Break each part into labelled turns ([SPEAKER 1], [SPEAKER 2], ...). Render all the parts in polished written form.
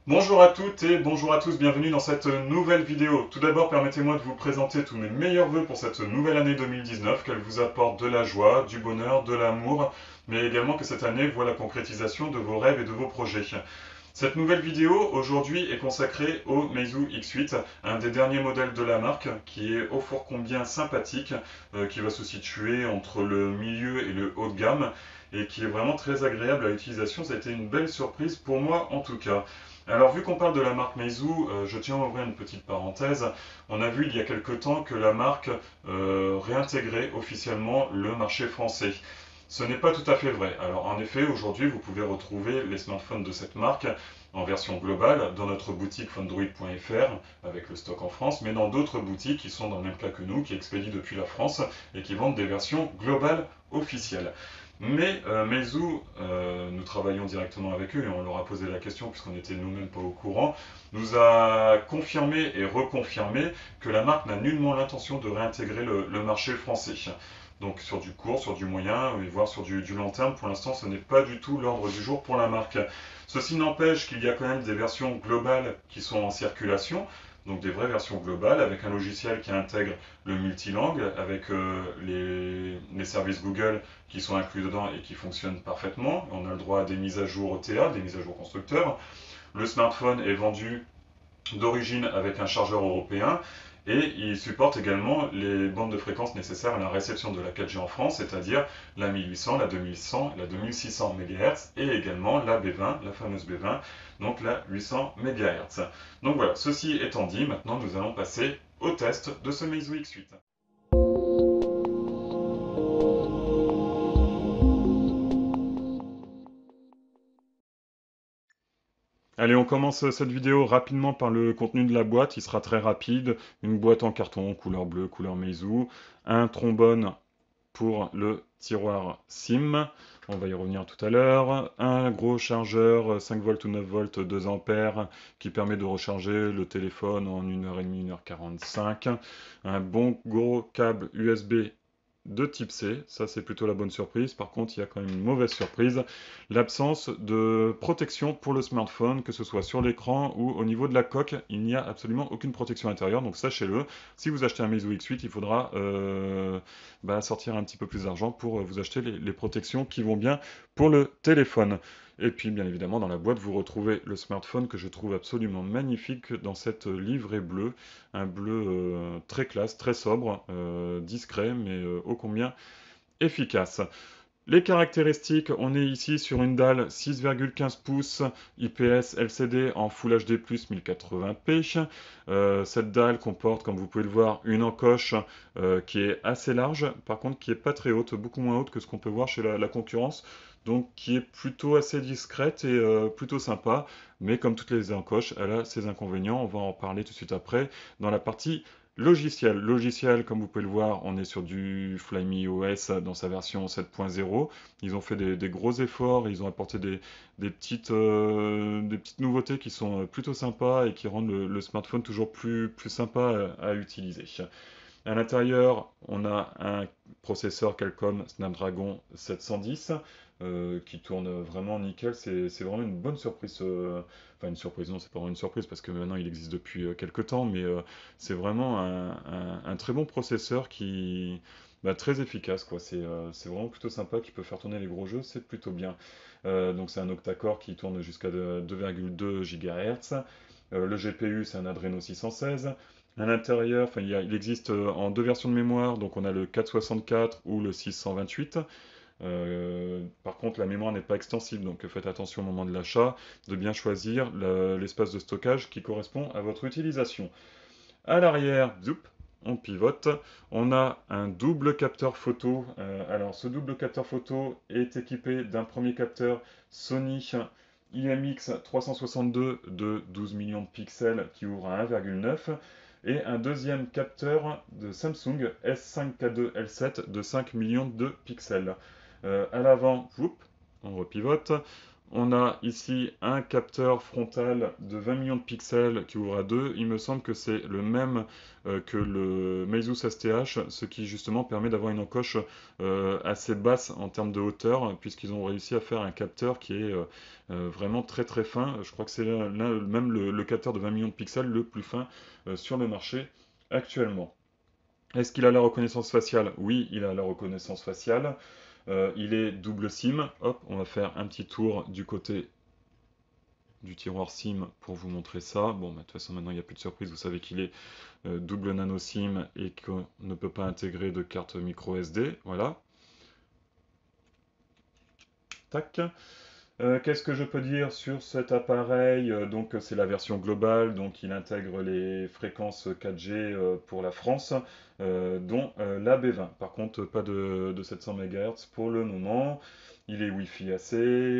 [SPEAKER 1] Bonjour à toutes et bonjour à tous, bienvenue dans cette nouvelle vidéo. Tout d'abord, permettez-moi de vous présenter tous mes meilleurs vœux pour cette nouvelle année 2019, qu'elle vous apporte de la joie, du bonheur, de l'amour, mais également que cette année voit la concrétisation de vos rêves et de vos projets. Cette nouvelle vidéo aujourd'hui est consacrée au Meizu X8, un des derniers modèles de la marque qui est au fort combien sympathique, qui va se situer entre le milieu et le haut de gamme et qui est vraiment très agréable à l'utilisation. Ça a été une belle surprise pour moi en tout cas. Alors vu qu'on parle de la marque Meizu, je tiens à ouvrir une petite parenthèse. On a vu il y a quelque temps que la marque réintégrait officiellement le marché français. Ce n'est pas tout à fait vrai. Alors en effet, aujourd'hui, vous pouvez retrouver les smartphones de cette marque en version globale dans notre boutique Fundroid.fr avec le stock en France, mais dans d'autres boutiques qui sont dans le même cas que nous, qui expédient depuis la France et qui vendent des versions globales officielles. Mais Meizu, nous travaillons directement avec eux et on leur a posé la question puisqu'on n'était nous-mêmes pas au courant, nous a confirmé et reconfirmé que la marque n'a nullement l'intention de réintégrer le marché français. Donc sur du court, sur du moyen, et voire sur du long terme, pour l'instant ce n'est pas du tout l'ordre du jour pour la marque. Ceci n'empêche qu'il y a quand même des versions globales qui sont en circulation, donc des vraies versions globales avec un logiciel qui intègre le multilangue, avec les services Google qui sont inclus dedans et qui fonctionnent parfaitement. On a le droit à des mises à jour OTA, des mises à jour constructeurs. Le smartphone est vendu d'origine avec un chargeur européen et il supporte également les bandes de fréquences nécessaires à la réception de la 4G en France, c'est-à-dire la 1800, la 2100, la 2600 MHz et également la B20, la fameuse B20, donc la 800 MHz. Donc voilà, ceci étant dit, maintenant nous allons passer au test de ce Meizu X8. Allez, on commence cette vidéo rapidement par le contenu de la boîte. Il sera très rapide. Une boîte en carton, couleur bleue, couleur Meizu. Un trombone pour le tiroir SIM. On va y revenir tout à l'heure. Un gros chargeur 5 volts ou 9 volts 2 ampères qui permet de recharger le téléphone en 1h30, 1h45. Un bon gros câble USB de type C, ça c'est plutôt la bonne surprise. Par contre, il y a quand même une mauvaise surprise, l'absence de protection pour le smartphone, que ce soit sur l'écran ou au niveau de la coque. Il n'y a absolument aucune protection intérieure, donc sachez-le. Si vous achetez un Meizu X8, il faudra sortir un petit peu plus d'argent pour vous acheter les protections qui vont bien pour le téléphone. Et puis, bien évidemment, dans la boîte, vous retrouvez le smartphone que je trouve absolument magnifique dans cette livrée bleue. Un bleu très classe, très sobre, discret, mais ô combien efficace. Les caractéristiques, on est ici sur une dalle 6,15 pouces IPS LCD en Full HD+ 1080p. Cette dalle comporte, comme vous pouvez le voir, une encoche qui est assez large, par contre qui est pas très haute, beaucoup moins haute que ce qu'on peut voir chez la concurrence, donc qui est plutôt assez discrète et plutôt sympa, mais comme toutes les encoches, elle a ses inconvénients, on va en parler tout de suite après dans la partie logiciel, comme vous pouvez le voir, on est sur du Flyme OS dans sa version 7.0. Ils ont fait des gros efforts, ils ont apporté des petites nouveautés qui sont plutôt sympas et qui rendent le smartphone toujours plus sympa à utiliser. À l'intérieur, on a un processeur Qualcomm Snapdragon 710 qui tourne vraiment nickel. C'est vraiment une bonne surprise. Enfin, une surprise, non, c'est pas vraiment une surprise parce que maintenant il existe depuis quelques temps, mais c'est vraiment un très bon processeur qui. Très efficace quoi, c'est vraiment plutôt sympa, qui peut faire tourner les gros jeux, c'est plutôt bien. Donc c'est un octa-core qui tourne jusqu'à 2,2 GHz. Le GPU c'est un Adreno 616. À l'intérieur, enfin, il existe en deux versions de mémoire, donc on a le 464 ou le 628. Par contre, la mémoire n'est pas extensible, donc faites attention au moment de l'achat de bien choisir l'espace de stockage qui correspond à votre utilisation. À l'arrière, zoup, on pivote. On a un double capteur photo. Alors, ce double capteur photo est équipé d'un premier capteur Sony IMX 362 de 12 millions de pixels qui ouvre à 1,9 et un deuxième capteur de Samsung S5K2L7 de 5 millions de pixels. À l'avant, on repivote. On a ici un capteur frontal de 20 millions de pixels qui ouvre à 2. Il me semble que c'est le même que le Meizu STH, ce qui justement permet d'avoir une encoche assez basse en termes de hauteur, puisqu'ils ont réussi à faire un capteur qui est vraiment très très fin. Je crois que c'est même le capteur de 20 millions de pixels le plus fin sur le marché actuellement. Est-ce qu'il a la reconnaissance faciale? Oui, il a la reconnaissance faciale. Il est double SIM. Hop, on va faire un petit tour du côté du tiroir SIM pour vous montrer ça. Bon, bah, de toute façon, maintenant, il n'y a plus de surprise. Vous savez qu'il est double nano SIM et qu'on ne peut pas intégrer de carte micro SD. Voilà. Tac. Qu'est-ce que je peux dire sur cet appareil? Donc c'est la version globale, donc il intègre les fréquences 4G pour la France, dont la B20. Par contre, pas de 700 MHz pour le moment. Il est Wi-Fi AC,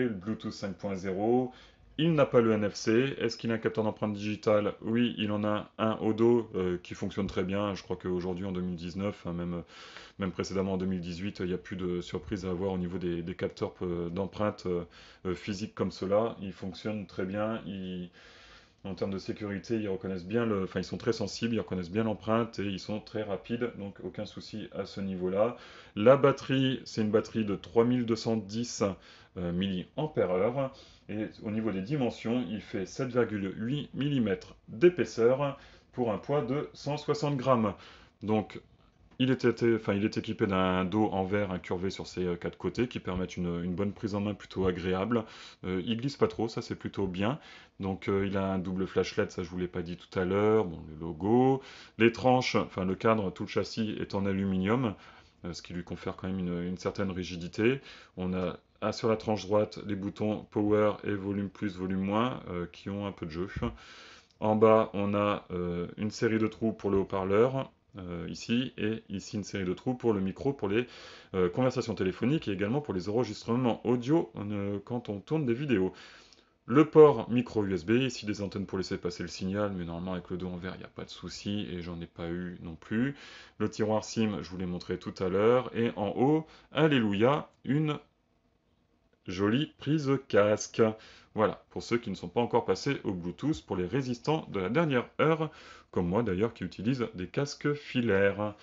[SPEAKER 1] Bluetooth 5.0. Il n'a pas le NFC. Est-ce qu'il a un capteur d'empreinte digitale? Oui, il en a un au dos qui fonctionne très bien. Je crois qu'aujourd'hui en 2019, hein, même précédemment en 2018, il n'y a plus de surprise à avoir au niveau des capteurs d'empreintes physiques comme cela. Ils fonctionnent très bien. En termes de sécurité, ils reconnaissent bien enfin, ils sont très sensibles, ils reconnaissent bien l'empreinte et ils sont très rapides, donc aucun souci à ce niveau-là. La batterie, c'est une batterie de 3210 mAh. Et au niveau des dimensions, il fait 7,8 mm d'épaisseur pour un poids de 160 grammes. Donc il est équipé d'un dos en verre incurvé sur ses quatre côtés qui permettent une bonne prise en main plutôt agréable. Il glisse pas trop, ça c'est plutôt bien. Donc il a un double flash LED, ça je vous l'ai pas dit tout à l'heure. Bon, le logo, les tranches, enfin le cadre, tout le châssis est en aluminium, ce qui lui confère quand même une certaine rigidité. On a sur la tranche droite les boutons Power et Volume plus, Volume moins qui ont un peu de jeu. En bas, on a une série de trous pour le haut-parleur, ici, et ici une série de trous pour le micro, pour les conversations téléphoniques et également pour les enregistrements audio quand on tourne des vidéos. Le port micro USB, ici des antennes pour laisser passer le signal, mais normalement avec le dos en verre, il n'y a pas de souci, et j'en ai pas eu non plus. Le tiroir SIM, je vous l'ai montré tout à l'heure, et en haut, alléluia, une jolie prise casque. Voilà, pour ceux qui ne sont pas encore passés au Bluetooth, pour les résistants de la dernière heure, comme moi d'ailleurs qui utilise des casques filaires.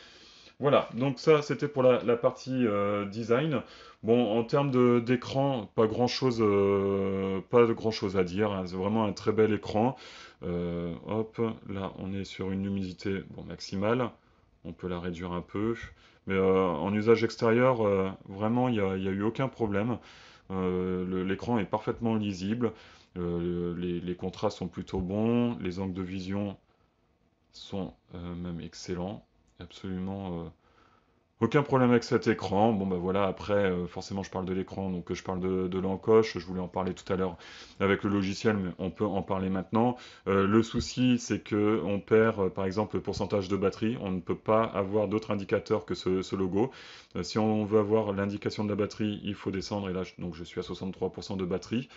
[SPEAKER 1] Voilà, donc ça c'était pour la partie design. Bon, en termes d'écran, pas de grand chose à dire, hein. C'est vraiment un très bel écran. Hop, là on est sur une luminosité bon, maximale. On peut la réduire un peu. Mais en usage extérieur, vraiment, il y a eu aucun problème. L'écran est parfaitement lisible. Les contrastes sont plutôt bons. Les angles de vision sont même excellents. Absolument aucun problème avec cet écran. Bon bah voilà, après forcément je parle de l'écran, donc je parle de l'encoche, je voulais en parler tout à l'heure avec le logiciel, mais on peut en parler maintenant. Le souci c'est que on perd par exemple le pourcentage de batterie, on ne peut pas avoir d'autre indicateur que ce logo. Si on veut avoir l'indication de la batterie, il faut descendre, et là donc je suis à 63% de batterie.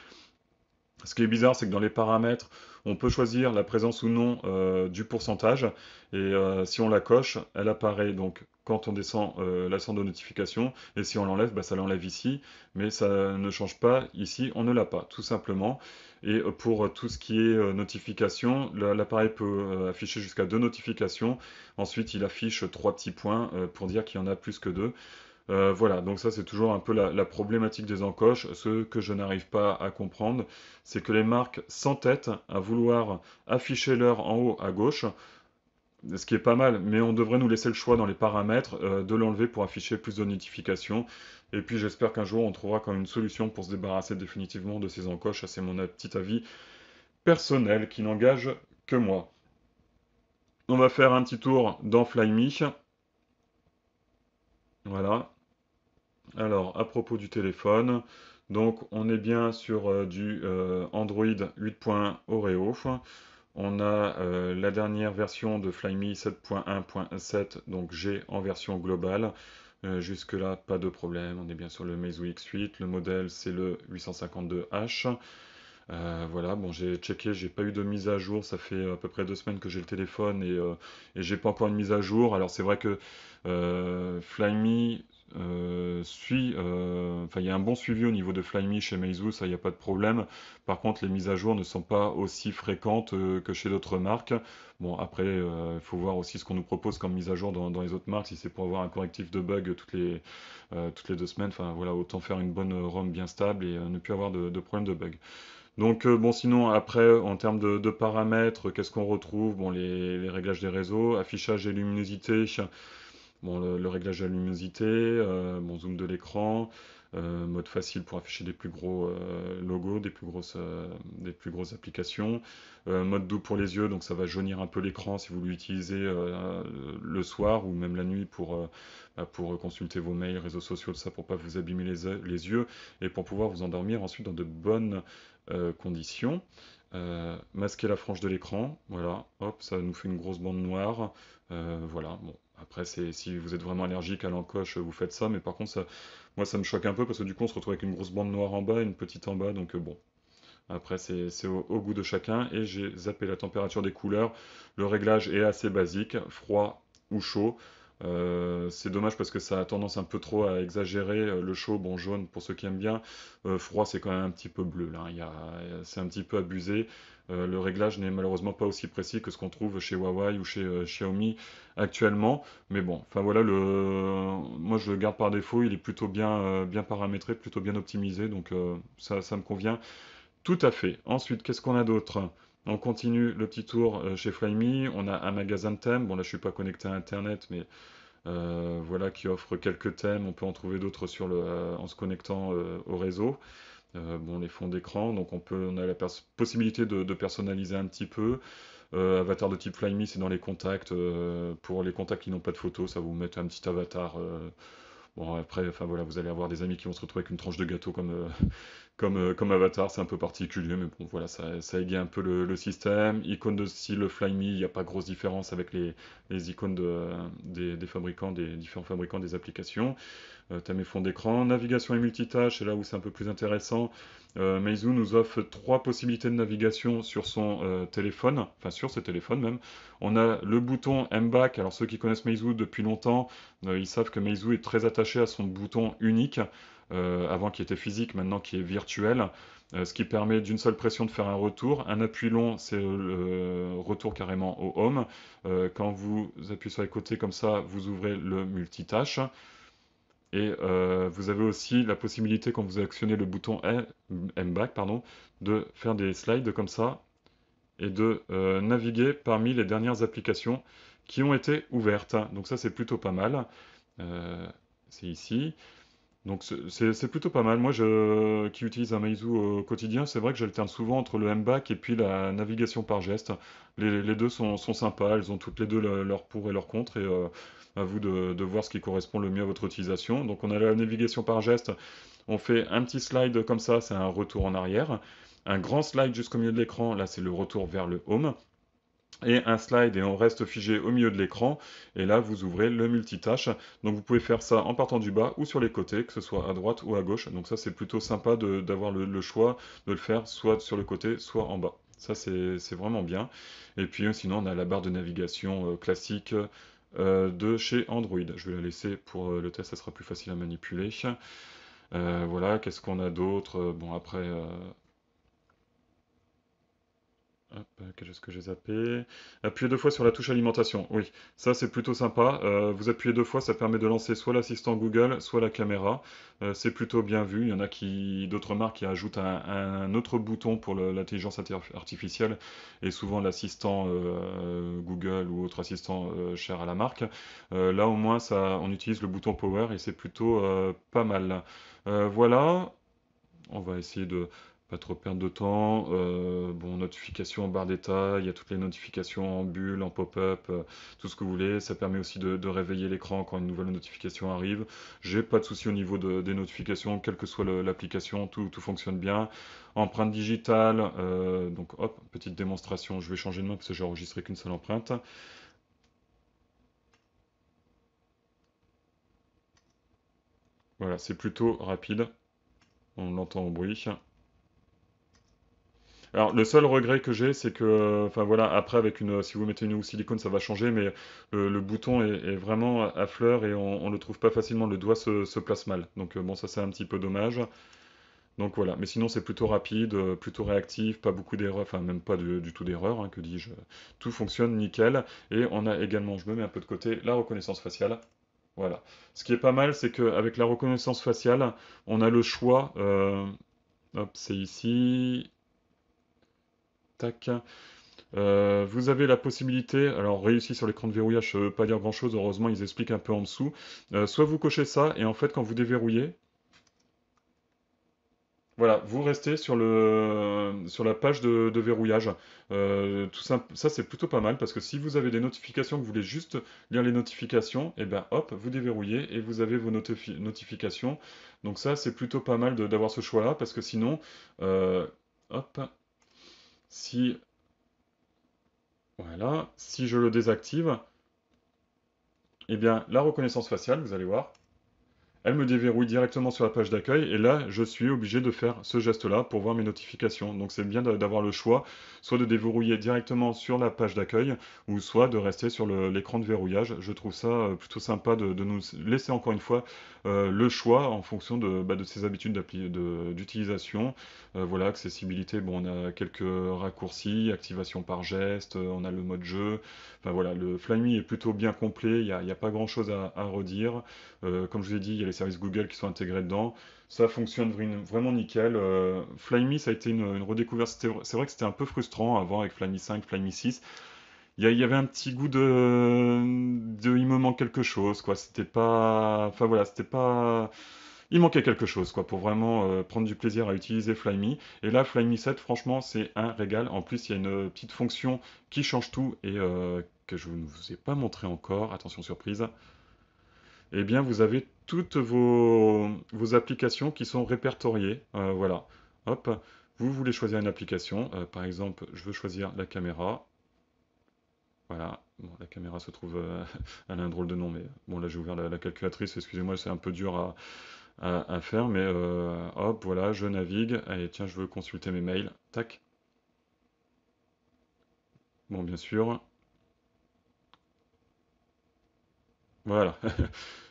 [SPEAKER 1] Ce qui est bizarre, c'est que dans les paramètres, on peut choisir la présence ou non du pourcentage. Et si on la coche, elle apparaît donc quand on descend la centre de notification. Et si on l'enlève, bah, ça l'enlève ici. Mais ça ne change pas ici, on ne l'a pas, tout simplement. Et pour tout ce qui est notification, l'appareil peut afficher jusqu'à 2 notifications. Ensuite, il affiche 3 petits points pour dire qu'il y en a plus que 2. Voilà, donc ça c'est toujours un peu la problématique des encoches. Ce que je n'arrive pas à comprendre, c'est que les marques s'entêtent à vouloir afficher l'heure en haut à gauche, ce qui est pas mal, mais on devrait nous laisser le choix dans les paramètres de l'enlever pour afficher plus de notifications. Et puis j'espère qu'un jour on trouvera quand même une solution pour se débarrasser définitivement de ces encoches. Ça c'est mon petit avis personnel qui n'engage que moi. On va faire un petit tour dans Flyme. Voilà. Alors, à propos du téléphone, donc on est bien sur du Android 8.1 Oreo. On a la dernière version de Flyme 7.1.7, donc G en version globale. Jusque-là, pas de problème. On est bien sur le Meizu X8. Le modèle, c'est le 852H. Voilà, bon, j'ai checké, j'ai pas eu de mise à jour. Ça fait à peu près 2 semaines que j'ai le téléphone et j'ai pas encore une mise à jour. Alors, c'est vrai que Flyme enfin, il y a un bon suivi au niveau de Flyme chez Meizu, ça, il n'y a pas de problème. Par contre, les mises à jour ne sont pas aussi fréquentes que chez d'autres marques. Bon, après, il faut voir aussi ce qu'on nous propose comme mise à jour dans les autres marques. Si c'est pour avoir un correctif de bug toutes les 2 semaines, enfin voilà, autant faire une bonne ROM bien stable et ne plus avoir de problème de bug. Donc bon, sinon après en termes de paramètres, qu'est-ce qu'on retrouve? Bon, les réglages des réseaux, affichage et luminosité, bon, le réglage de la luminosité, bon, zoom de l'écran, mode facile pour afficher des plus gros logos, des plus grosses applications, mode doux pour les yeux, donc ça va jaunir un peu l'écran si vous l'utilisez le soir ou même la nuit pour consulter vos mails, réseaux sociaux, tout ça, pour pas vous abîmer les yeux et pour pouvoir vous endormir ensuite dans de bonnes conditions. Masquer la frange de l'écran, voilà, hop, ça nous fait une grosse bande noire. Voilà, bon, après, si vous êtes vraiment allergique à l'encoche, vous faites ça, mais par contre, moi, ça me choque un peu parce que du coup, on se retrouve avec une grosse bande noire en bas et une petite en bas, donc bon. Après, c'est au goût de chacun, et j'ai zappé la température des couleurs. Le réglage est assez basique, froid ou chaud. C'est dommage parce que ça a tendance un peu trop à exagérer. Le chaud, bon, jaune pour ceux qui aiment bien. Froid, c'est quand même un petit peu bleu, là. C'est un petit peu abusé. Le réglage n'est malheureusement pas aussi précis que ce qu'on trouve chez Huawei ou chez Xiaomi actuellement. Mais bon, enfin voilà, moi je le garde par défaut. Il est plutôt bien paramétré, plutôt bien optimisé, donc ça me convient. Tout à fait. Ensuite, qu'est-ce qu'on a d'autre? On continue le petit tour chez Flyme. On a un magasin de thèmes. Bon, là, je suis pas connecté à Internet, mais voilà, qui offre quelques thèmes. On peut en trouver d'autres en se connectant au réseau. Bon, les fonds d'écran. Donc, on a la possibilité de personnaliser un petit peu. Avatar de type Flyme, c'est dans les contacts. Pour les contacts qui n'ont pas de photo, ça vous met un petit avatar. Bon, après, enfin voilà, vous allez avoir des amis qui vont se retrouver avec une tranche de gâteau comme Avatar, c'est un peu particulier, mais bon, voilà, ça égaye un peu le système. Icône de style Flyme, il n'y a pas grosse différence avec les icônes des fabricants, des différents fabricants des applications. Tu as mes fonds d'écran. Navigation et multitâche, c'est là où c'est un peu plus intéressant. Meizu nous offre 3 possibilités de navigation sur son téléphone, enfin sur ce téléphone même. On a le bouton M-Back, alors ceux qui connaissent Meizu depuis longtemps, ils savent que Meizu est très attaché à son bouton unique, avant qui était physique, maintenant qui est virtuel, ce qui permet d'une seule pression de faire un retour. Un appui long, c'est le retour carrément au home. Quand vous appuyez sur les côtés comme ça, vous ouvrez le multitâche. Et vous avez aussi la possibilité, quand vous actionnez le bouton M-Back, pardon, de faire des slides comme ça et de naviguer parmi les dernières applications qui ont été ouvertes. Donc ça, c'est plutôt pas mal. Euh, c'est ici. Donc c'est plutôt pas mal. Moi, qui utilise un Meizu au quotidien, c'est vrai que j'alterne souvent entre le M-Back et puis la navigation par geste. Les deux sont sympas, elles ont toutes les deux leur pour et leur contre, et à vous de voir ce qui correspond le mieux à votre utilisation. Donc on a la navigation par geste, on fait un petit slide comme ça, c'est un retour en arrière. Un grand slide jusqu'au milieu de l'écran, là c'est le retour vers le home, et un slide et on reste figé au milieu de l'écran, et là vous ouvrez le multitâche. Donc vous pouvez faire ça en partant du bas ou sur les côtés, que ce soit à droite ou à gauche. Donc ça, c'est plutôt sympa d'avoir le choix de le faire soit sur le côté soit en bas. Ça, c'est vraiment bien. Et puis sinon on a la barre de navigation classique de chez Android. Je vais la laisser pour le test, ça sera plus facile à manipuler. Voilà, qu'est-ce qu'on a d'autre? Bon, après, hop, qu'est-ce que j'ai zappé? Appuyer 2 fois sur la touche alimentation. Oui, ça c'est plutôt sympa. Vous appuyez 2 fois, ça permet de lancer soit l'assistant Google, soit la caméra. C'est plutôt bien vu. Il y en a d'autres marques qui ajoutent un autre bouton pour l'intelligence artificielle, et souvent l'assistant Google ou autre assistant cher à la marque. Là au moins, on utilise le bouton Power et c'est plutôt pas mal. Voilà, on va essayer de pas trop perdre de temps. Bon, notifications en barre d'état, il y a toutes les notifications en bulle, en pop-up, tout ce que vous voulez. Ça permet aussi de réveiller l'écran quand une nouvelle notification arrive. J'ai pas de souci au niveau des notifications, quelle que soit l'application, tout fonctionne bien. Empreinte digitale, donc hop, petite démonstration. Je vais changer de main parce que j'ai enregistré qu'une seule empreinte. Voilà, c'est plutôt rapide. On l'entend au bruit. Alors, le seul regret que j'ai, c'est que, enfin voilà, après, si vous mettez une housse silicone, ça va changer, mais le bouton est vraiment à fleur et on le trouve pas facilement, le doigt se place mal. Donc, bon, ça, c'est un petit peu dommage. Donc voilà, mais sinon, c'est plutôt rapide, plutôt réactif, pas beaucoup d'erreurs, enfin, même pas du tout d'erreurs, hein, que dis-je. Tout fonctionne nickel. Et on a également, je me mets un peu de côté, la reconnaissance faciale. Voilà. Ce qui est pas mal, c'est qu'avec la reconnaissance faciale, on a le choix. Hop, c'est ici. Tac. Vous avez la possibilité, alors réussi sur l'écran de verrouillage, ça veut pas dire grand-chose, heureusement ils expliquent un peu en dessous. Soit vous cochez ça, et en fait quand vous déverrouillez, voilà, vous restez sur la page de verrouillage. Ça c'est plutôt pas mal, parce que si vous avez des notifications, que vous voulez juste lire les notifications, et ben hop, vous déverrouillez, et vous avez vos notifications. Donc ça c'est plutôt pas mal d'avoir ce choix-là, parce que sinon, euh, hop, si, voilà, si je le désactive, eh bien, la reconnaissance faciale, vous allez voir, elle me déverrouille directement sur la page d'accueil et là, je suis obligé de faire ce geste-là pour voir mes notifications. Donc c'est bien d'avoir le choix, soit de déverrouiller directement sur la page d'accueil ou soit de rester sur l'écran de verrouillage. Je trouve ça plutôt sympa de nous laisser encore une fois le choix en fonction de ses habitudes d'utilisation. Voilà, accessibilité, bon, on a quelques raccourcis, activation par geste, on a le mode jeu. Enfin voilà, le Flyme est plutôt bien complet, il y a pas grand-chose à redire. Comme je vous ai dit, il y a les services Google qui sont intégrés dedans. Ça fonctionne vraiment nickel. Flyme, ça a été une redécouverte. C'est vrai que c'était un peu frustrant avant avec Flyme 5, Flyme 6. Il y avait un petit goût il me manque quelque chose, quoi. C'était pas. Enfin voilà, c'était pas. Il manquait quelque chose, quoi, pour vraiment prendre du plaisir à utiliser Flyme. Et là, Flyme 7, franchement, c'est un régal. En plus, il y a une petite fonction qui change tout et que je ne vous ai pas montré encore. Attention, surprise. Eh bien, vous avez toutes vos applications qui sont répertoriées. Voilà. Hop. Vous voulez choisir une application. Par exemple, je veux choisir la caméra. Voilà. Bon, la caméra se trouve. Elle a un drôle de nom, mais bon, là j'ai ouvert la calculatrice. Excusez-moi, c'est un peu dur à faire, mais hop, voilà, je navigue. Allez, tiens, je veux consulter mes mails. Tac. Bon, bien sûr. Voilà.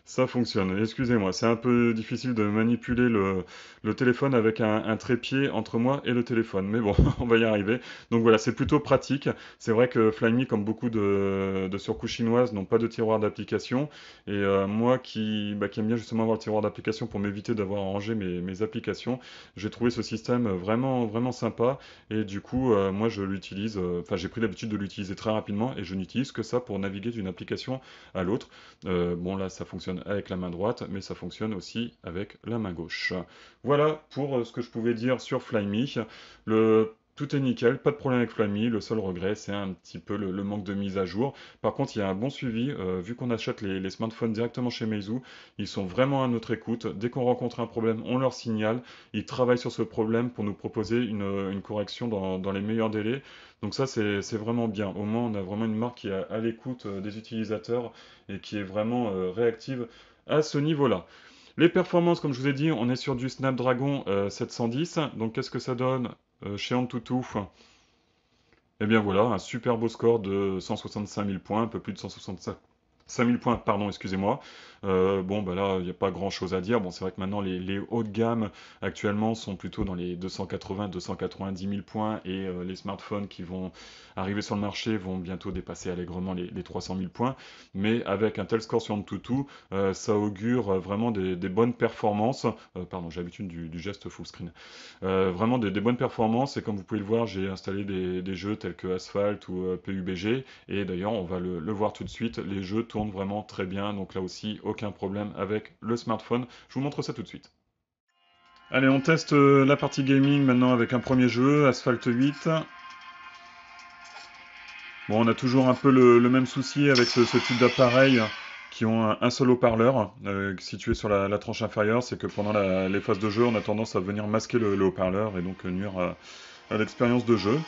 [SPEAKER 1] Ça fonctionne. Excusez-moi, c'est un peu difficile de manipuler le téléphone avec un trépied entre moi et le téléphone. Mais bon, on va y arriver. Donc voilà, c'est plutôt pratique. C'est vrai que Flyme, comme beaucoup de surcouches chinoises, n'ont pas de tiroir d'application. Et moi qui aime bien justement avoir le tiroir d'application pour m'éviter d'avoir à ranger mes applications, j'ai trouvé ce système vraiment, vraiment sympa. Et du coup, moi je l'utilise, enfin j'ai pris l'habitude de l'utiliser très rapidement et je n'utilise que ça pour naviguer d'une application à l'autre. Bon là ça fonctionne avec la main droite, mais ça fonctionne aussi avec la main gauche. Voilà pour ce que je pouvais dire sur Flyme. Tout est nickel, pas de problème avec Flyme. Le seul regret, c'est un petit peu le manque de mise à jour. Par contre, il y a un bon suivi. Vu qu'on achète les smartphones directement chez Meizu, ils sont vraiment à notre écoute. Dès qu'on rencontre un problème, on leur signale. Ils travaillent sur ce problème pour nous proposer une correction dans les meilleurs délais. Donc ça, c'est vraiment bien. Au moins, on a vraiment une marque qui est à l'écoute des utilisateurs et qui est vraiment réactive à ce niveau-là. Les performances, comme je vous ai dit, on est sur du Snapdragon 710. Donc qu'est-ce que ça donne chez Antutu? Eh bien voilà, un super beau score de 165 000 points, un peu plus de 165 5000 points, pardon, excusez-moi. Bon, bah là, il n'y a pas grand-chose à dire. Bon, c'est vrai que maintenant, les hauts de gamme actuellement sont plutôt dans les 280-290 000 points et les smartphones qui vont arriver sur le marché vont bientôt dépasser allègrement les 300 000 points. Mais avec un tel score sur Antutu, ça augure vraiment des bonnes performances. Pardon, j'ai l'habitude du geste full screen. Vraiment des bonnes performances et comme vous pouvez le voir, j'ai installé des jeux tels que Asphalt ou PUBG et d'ailleurs on va le voir tout de suite, les jeux tournent vraiment très bien, donc là aussi aucun problème avec le smartphone. Je vous montre ça tout de suite. Allez, on teste la partie gaming maintenant avec un premier jeu, Asphalt 8. Bon, on a toujours un peu le même souci avec ce type d'appareil qui ont un seul haut-parleur situé sur la tranche inférieure, c'est que pendant les phases de jeu, on a tendance à venir masquer le haut-parleur et donc nuire à l'expérience de jeu.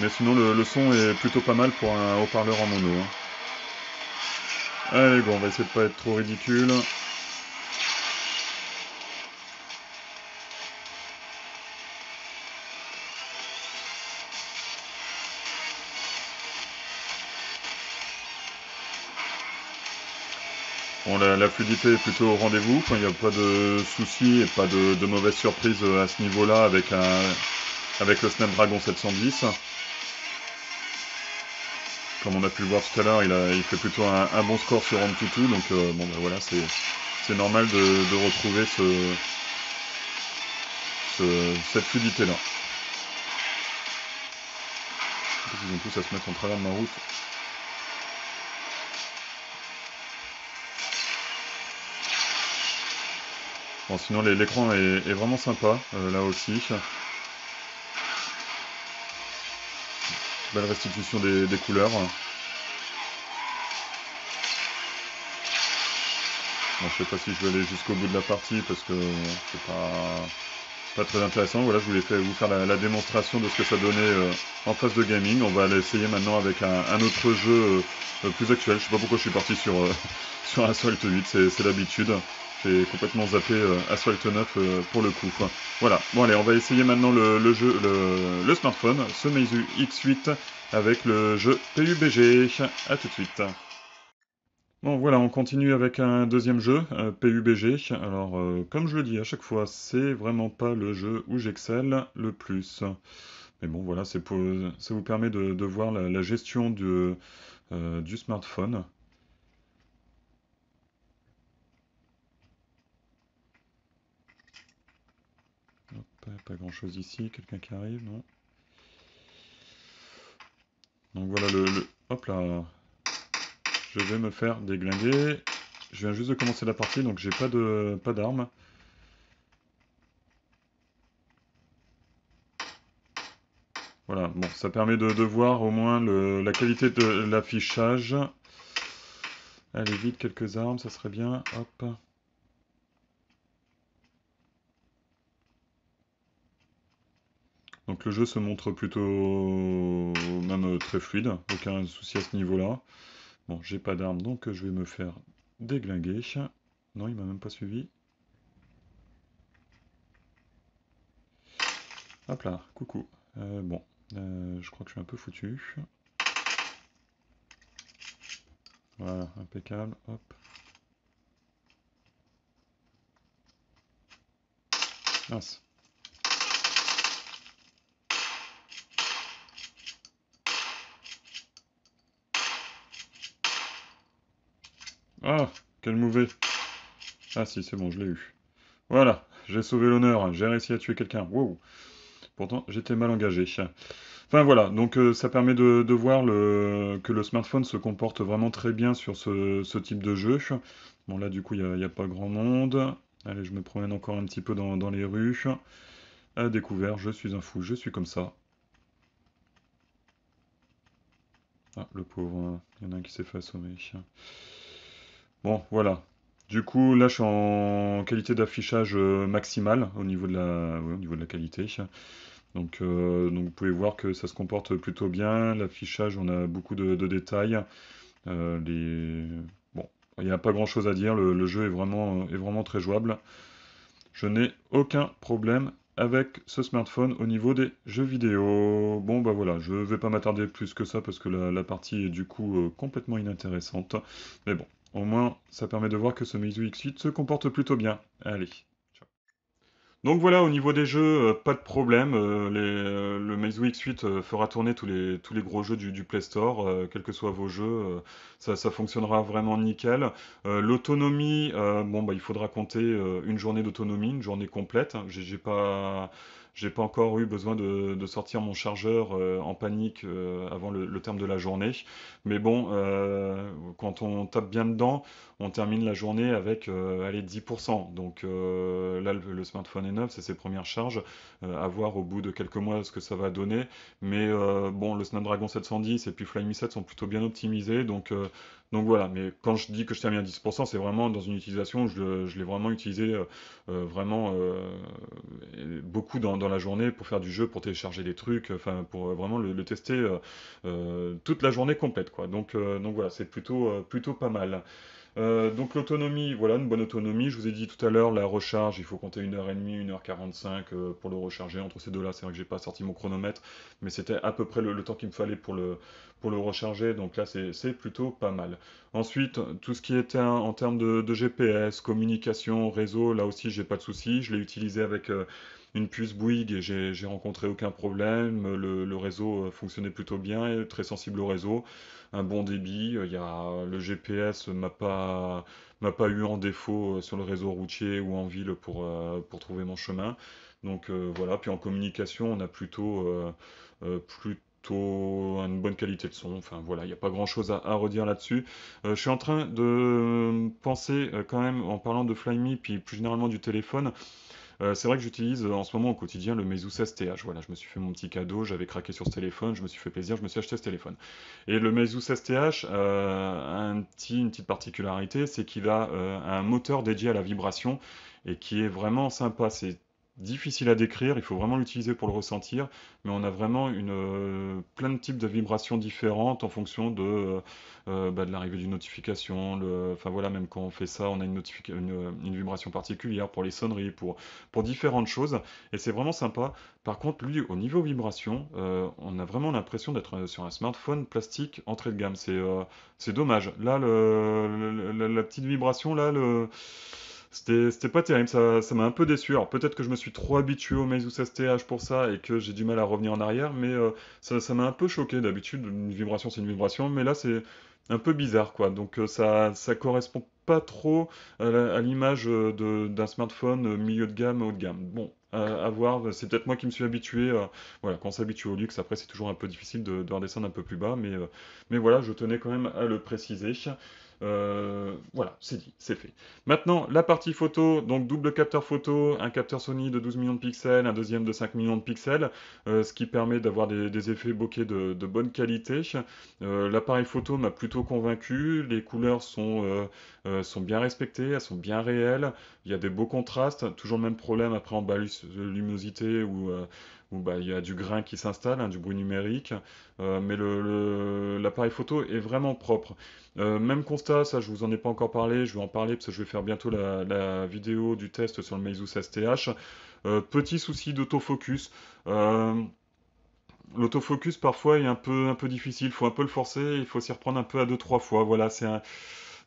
[SPEAKER 1] Mais sinon, le son est plutôt pas mal pour un haut-parleur en mono, hein. Allez, bon, on va essayer de pas être trop ridicule. Bon, la fluidité est plutôt au rendez-vous, il n'y a pas de soucis et pas de mauvaises surprises à ce niveau-là avec le Snapdragon 710. Comme on a pu le voir tout à l'heure, il fait plutôt un bon score sur AnTuTu, donc bon ben voilà, c'est normal de retrouver cette fluidité-là. Ils ont tous à se mettre en travers de ma route. Bon, sinon l'écran est vraiment sympa, là aussi. Belle restitution des couleurs. Bon, je sais pas si je vais aller jusqu'au bout de la partie parce que c'est pas très intéressant. Voilà, je voulais vous faire la démonstration de ce que ça donnait en phase de gaming. On va l'essayer maintenant avec un autre jeu plus actuel. Je sais pas pourquoi je suis parti sur, sur Asphalt 8, c'est l'habitude. J'ai complètement zappé Asphalt 9 pour le coup. Voilà, bon allez, on va essayer maintenant le jeu, le smartphone, ce Meizu X8 avec le jeu PUBG. A tout de suite. Bon voilà, on continue avec un deuxième jeu, PUBG. Alors, comme je le dis à chaque fois, c'est vraiment pas le jeu où j'excelle le plus. Mais bon, voilà, ça vous permet de voir la gestion du smartphone. Hop, pas grand-chose ici, quelqu'un qui arrive, non? Donc voilà, hop là, je vais me faire déglinguer. Je viens juste de commencer la partie, donc j'ai pas d'armes. Voilà, bon, ça permet de voir au moins la qualité de l'affichage. Allez, vite, quelques armes, ça serait bien. Hop. Donc le jeu se montre plutôt même très fluide, aucun souci à ce niveau-là. Bon, j'ai pas d'armes, donc je vais me faire déglinguer. Non, il m'a même pas suivi. Hop là, coucou. Bon, je crois que je suis un peu foutu. Voilà, impeccable, hop. Mince. Ah, quel mauvais. Ah si, c'est bon, je l'ai eu. Voilà, j'ai sauvé l'honneur, j'ai réussi à tuer quelqu'un. Wow. Pourtant, j'étais mal engagé. Enfin voilà, donc ça permet de voir que le smartphone se comporte vraiment très bien sur ce type de jeu. Bon là du coup il n'y a pas grand monde. Allez, je me promène encore un petit peu dans les rues. À découvert, je suis un fou, je suis comme ça. Ah, le pauvre, il y en a un qui s'est fait assommer. Bon, voilà. Du coup, là, je suis en qualité d'affichage maximale au niveau de ouais, au niveau de la qualité. Donc vous pouvez voir que ça se comporte plutôt bien. L'affichage, on a beaucoup de détails. Bon, il n'y a pas grand-chose à dire. Le jeu est vraiment très jouable. Je n'ai aucun problème avec ce smartphone au niveau des jeux vidéo. Bon, bah voilà, je vais pas m'attarder plus que ça parce que la partie est du coup complètement inintéressante. Mais bon, au moins, ça permet de voir que ce Meizu X8 se comporte plutôt bien. Allez. Donc voilà, au niveau des jeux, pas de problème. Le Meizu X8 fera tourner tous les gros jeux du Play Store, quels que soient vos jeux, ça fonctionnera vraiment nickel. L'autonomie, bon bah il faudra compter une journée d'autonomie, une journée complète. J'ai pas encore eu besoin de sortir mon chargeur en panique avant le terme de la journée. Mais bon, quand on tape bien dedans, on termine la journée avec allez, 10%. Donc là, le smartphone est neuf, c'est ses premières charges. À voir au bout de quelques mois ce que ça va donner. Mais bon, le Snapdragon 710 et puis Flyme 7 sont plutôt bien optimisés. Donc voilà, mais quand je dis que je termine à 10%, c'est vraiment dans une utilisation où je l'ai vraiment utilisé vraiment beaucoup dans la journée pour faire du jeu, pour télécharger des trucs, enfin pour vraiment le tester toute la journée complète, quoi. Donc voilà, c'est plutôt pas mal. Donc l'autonomie, voilà, une bonne autonomie. Je vous ai dit tout à l'heure, la recharge, il faut compter 1h30, 1h45 pour le recharger. Entre ces deux-là, c'est vrai que j'ai pas sorti mon chronomètre, mais c'était à peu près le temps qu'il me fallait pour le recharger. Donc là, c'est plutôt pas mal. Ensuite, tout ce qui était en termes de GPS, communication, réseau, là aussi, j'ai pas de souci. Je l'ai utilisé avec une puce Bouygues et j'ai rencontré aucun problème. Le réseau fonctionnait plutôt bien, et très sensible au réseau, un bon débit. Le GPS m'a pas eu en défaut sur le réseau routier ou en ville pour trouver mon chemin. Donc voilà, puis en communication, on a plutôt une bonne qualité de son. Enfin voilà, il n'y a pas grand-chose à redire là-dessus. Je suis en train de penser quand même, en parlant de Flyme, puis plus généralement du téléphone, c'est vrai que j'utilise en ce moment au quotidien le Meizu 16TH. Voilà, je me suis fait mon petit cadeau, j'avais craqué sur ce téléphone, je me suis fait plaisir, je me suis acheté ce téléphone. Et le Meizu 16TH a une petite particularité, c'est qu'il a un moteur dédié à la vibration et qui est vraiment sympa. C'est difficile à décrire, il faut vraiment l'utiliser pour le ressentir, mais on a vraiment plein de types de vibrations différentes en fonction de l'arrivée d'une notification. Enfin voilà, même quand on fait ça, on a une vibration particulière pour les sonneries, pour différentes choses, et c'est vraiment sympa. Par contre, lui, au niveau vibration, on a vraiment l'impression d'être sur un smartphone plastique entrée de gamme. C'est dommage. Là, la petite vibration, là, c'était pas terrible, ça m'a un peu déçu. Alors peut-être que je me suis trop habitué au Meizu 16TH pour ça et que j'ai du mal à revenir en arrière, mais ça m'a un peu choqué. D'habitude, une vibration c'est une vibration, mais là c'est un peu bizarre quoi. Donc ça correspond pas trop à l'image d'un smartphone milieu de gamme, haut de gamme. Bon, à voir, c'est peut-être moi qui me suis habitué. Voilà, quand on s'habitue au luxe, après c'est toujours un peu difficile de redescendre un peu plus bas, mais voilà, je tenais quand même à le préciser. Voilà, c'est dit, c'est fait. Maintenant, la partie photo, donc double capteur photo, un capteur Sony de 12 millions de pixels, un deuxième de 5 millions de pixels, ce qui permet d'avoir des effets bokeh de bonne qualité. L'appareil photo m'a plutôt convaincu, les couleurs sont bien respectées, elles sont bien réelles, il y a des beaux contrastes, toujours le même problème après en bas luminosité où bah, il y a du grain qui s'installe, hein, du bruit numérique, mais l'appareil photo est vraiment propre. Même constat, ça je vous en ai pas encore parlé, je vais en parler parce que je vais faire bientôt la vidéo du test sur le Meizu 16TH. Petit souci d'autofocus. L'autofocus parfois est un peu difficile, il faut un peu le forcer, il faut s'y reprendre un peu à deux trois fois. Voilà,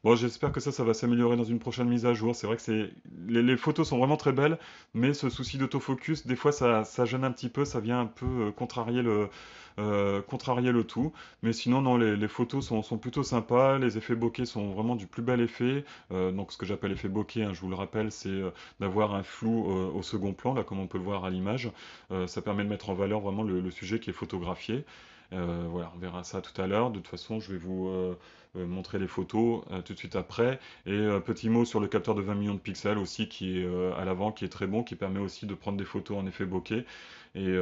[SPEAKER 1] bon, j'espère que ça va s'améliorer dans une prochaine mise à jour. C'est vrai que les photos sont vraiment très belles, mais ce souci d'autofocus, des fois, ça gêne un petit peu, ça vient un peu contrarier le tout. Mais sinon, non, les photos sont plutôt sympas. Les effets bokeh sont vraiment du plus bel effet. Donc, ce que j'appelle effet bokeh, hein, je vous le rappelle, c'est d'avoir un flou au second plan, là, comme on peut le voir à l'image. Ça permet de mettre en valeur vraiment le sujet qui est photographié. Voilà, on verra ça tout à l'heure. De toute façon, je vais vous montrer les photos tout de suite après. Et petit mot sur le capteur de 20 millions de pixels aussi qui est à l'avant, qui est très bon, qui permet aussi de prendre des photos en effet bokeh. Et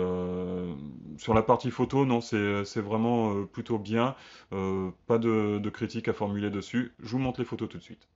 [SPEAKER 1] sur la partie photo, non, c'est vraiment plutôt bien. Pas de critique à formuler dessus. Je vous montre les photos tout de suite.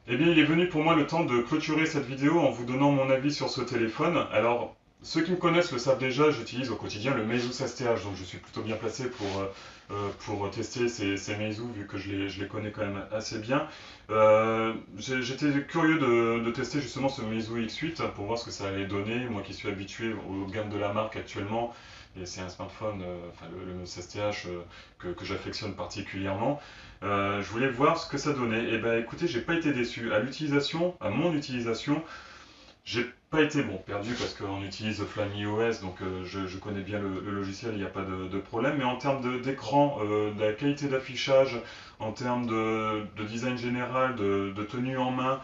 [SPEAKER 1] Eh bien, il est venu pour moi le temps de clôturer cette vidéo en vous donnant mon avis sur ce téléphone. Alors, ceux qui me connaissent le savent déjà, j'utilise au quotidien le Meizu 16TH, donc je suis plutôt bien placé pour tester ces Meizu, vu que je les connais quand même assez bien. J'étais curieux de tester justement ce Meizu X8 pour voir ce que ça allait donner, moi qui suis habitué aux gammes de la marque actuellement. Et c'est un smartphone, enfin le 16TH que j'affectionne particulièrement. Je voulais voir ce que ça donnait. Et ben écoutez, j'ai pas été déçu. À mon utilisation, j'ai pas été bon perdu parce qu'on utilise Flyme OS, donc je connais bien le logiciel, il n'y a pas de problème. Mais en termes d'écran, de la qualité d'affichage, en termes de design général, de tenue en main,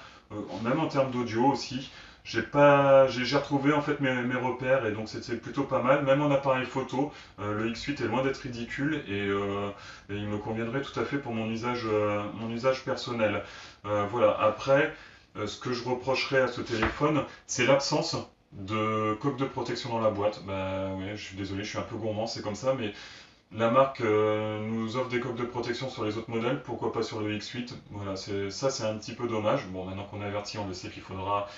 [SPEAKER 1] même en termes d'audio aussi, j'ai retrouvé en fait mes repères et donc c'était plutôt pas mal. Même en appareil photo, le X8 est loin d'être ridicule et il me conviendrait tout à fait pour mon usage personnel. Voilà. Après, ce que je reprocherais à ce téléphone, c'est l'absence de coque de protection dans la boîte. Bah ouais, je suis désolé, je suis un peu gourmand, c'est comme ça, mais la marque nous offre des coques de protection sur les autres modèles, pourquoi pas sur le X8? Voilà, c'est un petit peu dommage. Bon, maintenant qu'on est averti, on le sait qu'il faudra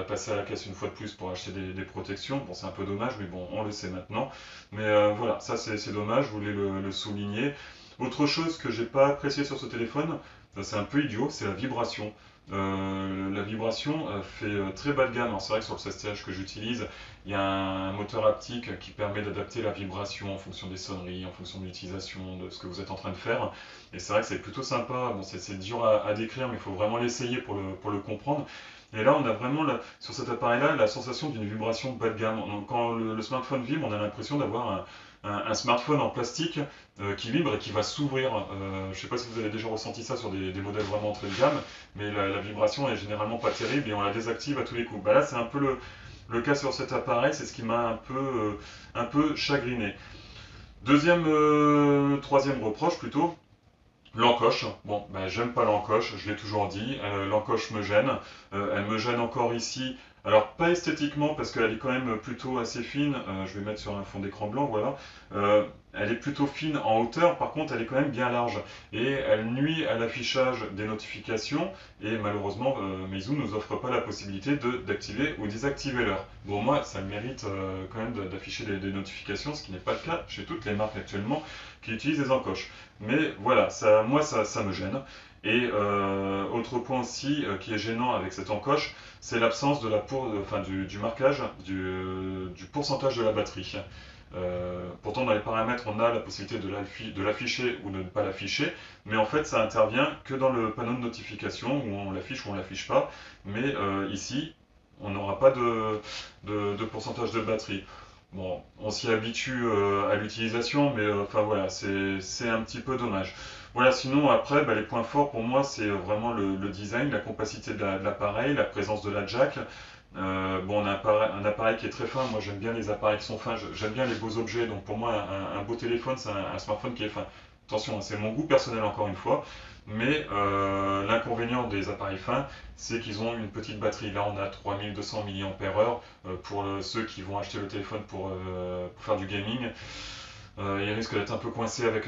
[SPEAKER 1] passer à la caisse une fois de plus pour acheter des protections. Bon, c'est un peu dommage, mais bon, on le sait maintenant. Mais voilà, ça c'est dommage, je voulais le souligner. Autre chose que j'ai pas apprécié sur ce téléphone, c'est un peu idiot, c'est la vibration. La vibration fait très bas de gamme. Alors, c'est vrai que sur le 16TH que j'utilise, il y a un moteur haptique qui permet d'adapter la vibration en fonction des sonneries, en fonction de l'utilisation, de ce que vous êtes en train de faire. Et c'est vrai que c'est plutôt sympa. Bon, c'est dur à décrire, mais il faut vraiment l'essayer pour le comprendre. Et là, on a vraiment, sur cet appareil-là, la sensation d'une vibration bas de gamme. Donc, quand le smartphone vibre, on a l'impression d'avoir un smartphone en plastique qui vibre et qui va s'ouvrir. Je ne sais pas si vous avez déjà ressenti ça sur des modèles vraiment entrée de gamme, mais la vibration est généralement pas terrible et on la désactive à tous les coups. Bah là, c'est un peu le cas sur cet appareil, c'est ce qui m'a un peu chagriné. Troisième reproche plutôt, l'encoche. Bon, ben, j'aime pas l'encoche, je l'ai toujours dit. L'encoche me gêne. Elle me gêne encore ici. Alors, pas esthétiquement, parce qu'elle est quand même plutôt assez fine. Je vais mettre sur un fond d'écran blanc, voilà. Elle est plutôt fine en hauteur, par contre, elle est quand même bien large. Et elle nuit à l'affichage des notifications. Et malheureusement, Meizu nous offre pas la possibilité d'activer ou désactiver l'heure. Bon, moi, ça mérite quand même d'afficher des notifications, ce qui n'est pas le cas chez toutes les marques actuellement qui utilisent des encoches. Mais voilà, moi ça me gêne. Et autre point aussi qui est gênant avec cette encoche, c'est l'absence du marquage du pourcentage de la batterie. Pourtant, dans les paramètres, on a la possibilité de l'afficher ou de ne pas l'afficher, mais en fait, ça intervient que dans le panneau de notification où on l'affiche ou on l'affiche pas. Mais ici, on n'aura pas de pourcentage de batterie. Bon, on s'y habitue à l'utilisation, mais enfin voilà, c'est un petit peu dommage. Voilà, sinon après, les points forts pour moi, c'est vraiment le design, la compacité de l'appareil, la présence de la jack. Bon, on a un appareil qui est très fin, moi j'aime bien les appareils qui sont fins, j'aime bien les beaux objets, donc pour moi un beau téléphone, c'est un smartphone qui est fin. Attention, hein, c'est mon goût personnel encore une fois, mais l'inconvénient des appareils fins, c'est qu'ils ont une petite batterie. Là, on a 3200 mAh pour ceux qui vont acheter le téléphone pour faire du gaming. Il risque d'être un peu coincé avec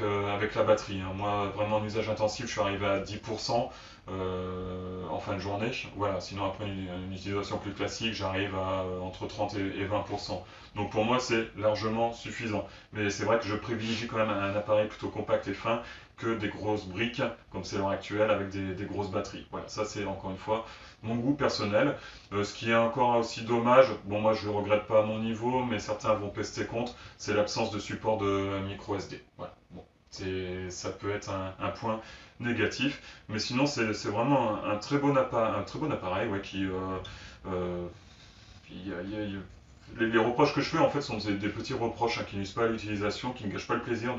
[SPEAKER 1] la batterie, hein. Moi, vraiment en usage intensif, je suis arrivé à 10% en fin de journée. Voilà, sinon après une utilisation plus classique, j'arrive à entre 30 et 20%. Donc pour moi, c'est largement suffisant. Mais c'est vrai que je privilégie quand même un appareil plutôt compact et fin que des grosses briques, comme c'est l'heure actuelle, avec des grosses batteries. Voilà, ça c'est encore une fois mon goût personnel. Ce qui est encore aussi dommage, bon moi je le regrette pas à mon niveau, mais certains vont pester contre, c'est l'absence de support de micro SD. Voilà, bon, ça peut être un point négatif, mais sinon c'est vraiment un très bon appareil ouais, qui il y a- il y a- il y a- les reproches que je fais en fait sont des petits reproches hein, qui nuisent pas à l'utilisation, qui ne gâchent pas le plaisir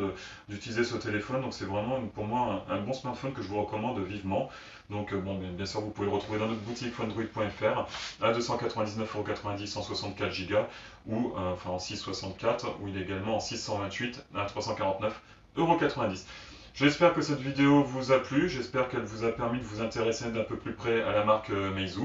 [SPEAKER 1] d'utiliser ce téléphone. Donc c'est vraiment pour moi un bon smartphone que je vous recommande vivement. Donc bon, bien sûr vous pouvez le retrouver dans notre boutique phonedroid.fr à 299,90€ en 64 Go ou enfin en 664 ou il est également en 628 à 349,90€. J'espère que cette vidéo vous a plu, j'espère qu'elle vous a permis de vous intéresser d'un peu plus près à la marque Meizu.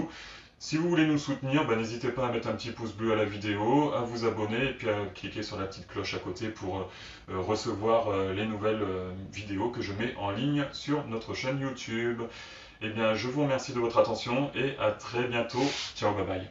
[SPEAKER 1] Si vous voulez nous soutenir, n'hésitez pas à mettre un petit pouce bleu à la vidéo, à vous abonner et puis à cliquer sur la petite cloche à côté pour recevoir les nouvelles vidéos que je mets en ligne sur notre chaîne YouTube. Eh bien, je vous remercie de votre attention et à très bientôt. Ciao, bye bye.